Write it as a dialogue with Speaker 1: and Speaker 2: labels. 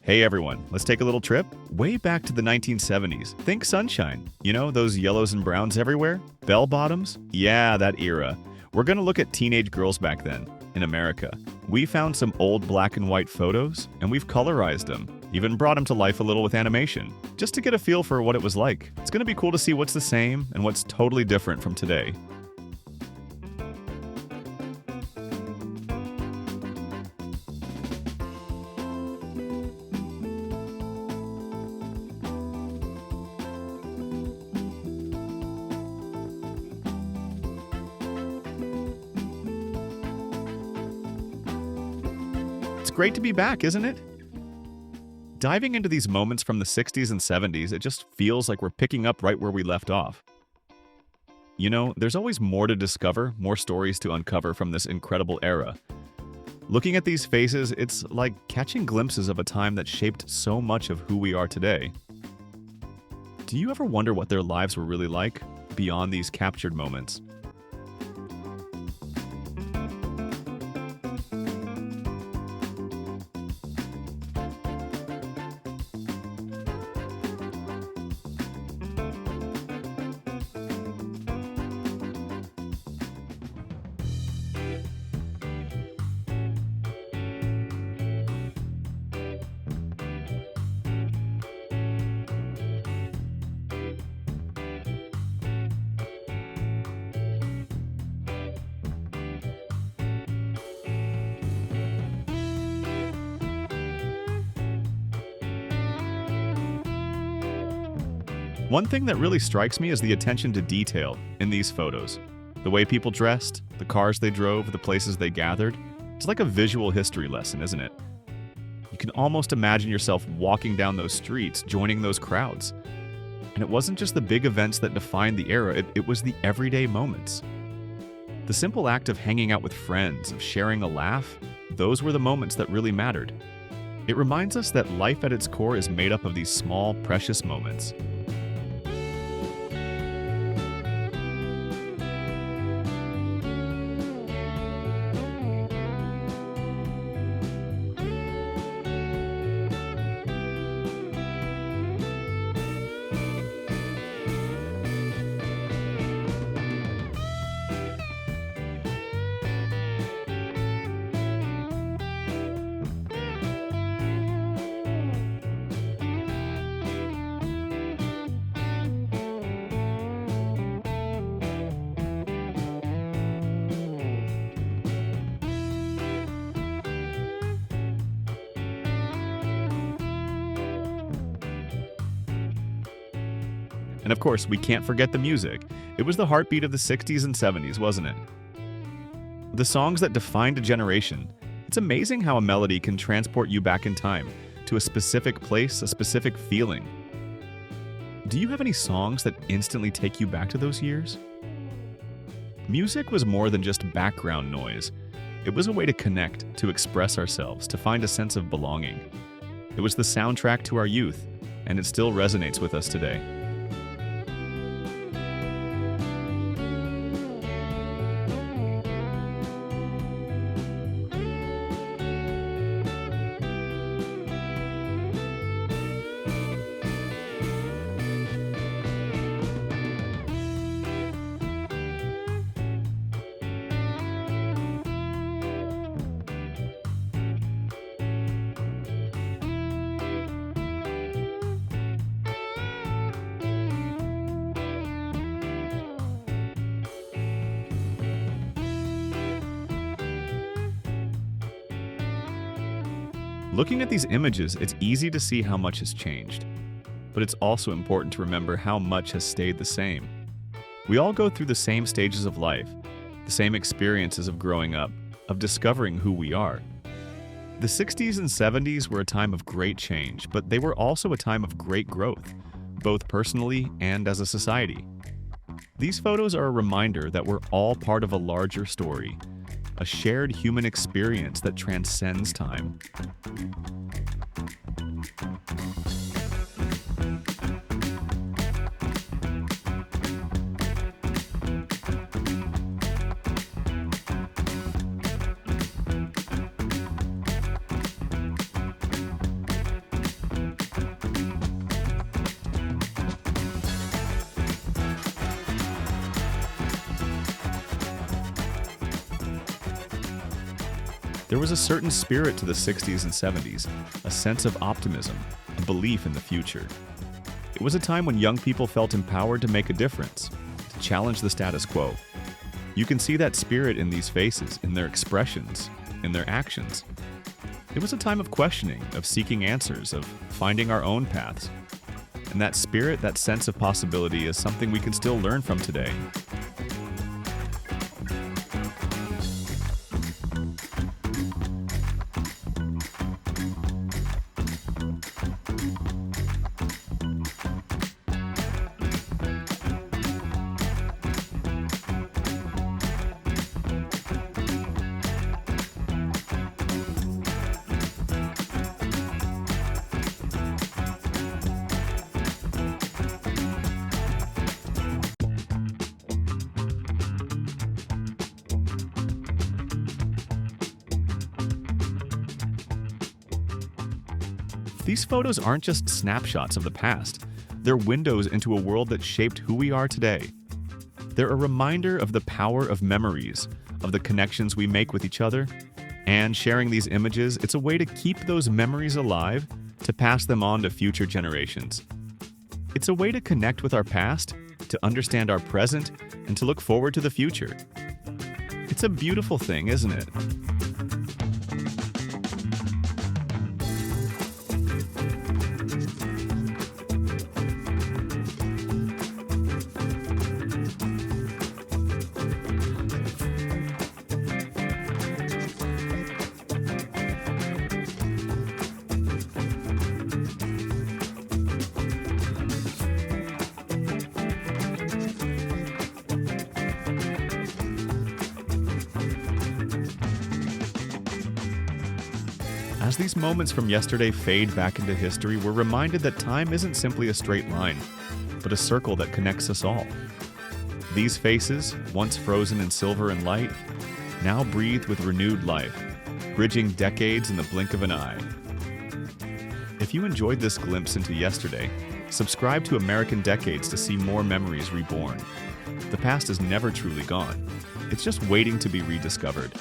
Speaker 1: Hey everyone, let's take a little trip way back to the 1970s. Think sunshine. You know, those yellows and browns everywhere? Bell bottoms? Yeah, that era. We're going to look at teenage girls back then, in America. We found some old black and white photos, and we've colorized them. Even brought them to life a little with animation, just to get a feel for what it was like. It's going to be cool to see what's the same and what's totally different from today. It's great to be back, isn't it? Diving into these moments from the 60s and 70s, it just feels like we're picking up right where we left off. You know, there's always more to discover, more stories to uncover from this incredible era. Looking at these faces, it's like catching glimpses of a time that shaped so much of who we are today. Do you ever wonder what their lives were really like, beyond these captured moments? One thing that really strikes me is the attention to detail in these photos. The way people dressed, the cars they drove, the places they gathered. It's like a visual history lesson, isn't it? You can almost imagine yourself walking down those streets, joining those crowds. And it wasn't just the big events that defined the era, it was the everyday moments. The simple act of hanging out with friends, of sharing a laugh, those were the moments that really mattered. It reminds us that life at its core is made up of these small, precious moments. And of course, we can't forget the music. It was the heartbeat of the 60s and 70s, wasn't it? The songs that defined a generation. It's amazing how a melody can transport you back in time, to a specific place, a specific feeling. Do you have any songs that instantly take you back to those years? Music was more than just background noise. It was a way to connect, to express ourselves, to find a sense of belonging. It was the soundtrack to our youth, and it still resonates with us today. Looking at these images, it's easy to see how much has changed. But it's also important to remember how much has stayed the same. We all go through the same stages of life, the same experiences of growing up, of discovering who we are. The 60s and 70s were a time of great change, but they were also a time of great growth, both personally and as a society. These photos are a reminder that we're all part of a larger story, a shared human experience that transcends time. There was a certain spirit to the 60s and 70s, a sense of optimism, a belief in the future. It was a time when young people felt empowered to make a difference, to challenge the status quo. You can see that spirit in these faces, in their expressions, in their actions. It was a time of questioning, of seeking answers, of finding our own paths. And that spirit, that sense of possibility, is something we can still learn from today. These photos aren't just snapshots of the past. They're windows into a world that shaped who we are today. They're a reminder of the power of memories, of the connections we make with each other. And sharing these images, it's a way to keep those memories alive, to pass them on to future generations. It's a way to connect with our past, to understand our present, and to look forward to the future. It's a beautiful thing, isn't it? As these moments from yesterday fade back into history, we're reminded that time isn't simply a straight line, but a circle that connects us all. These faces, once frozen in silver and light, now breathe with renewed life, bridging decades in the blink of an eye. If you enjoyed this glimpse into yesterday, subscribe to American Decades to see more memories reborn. The past is never truly gone. It's just waiting to be rediscovered.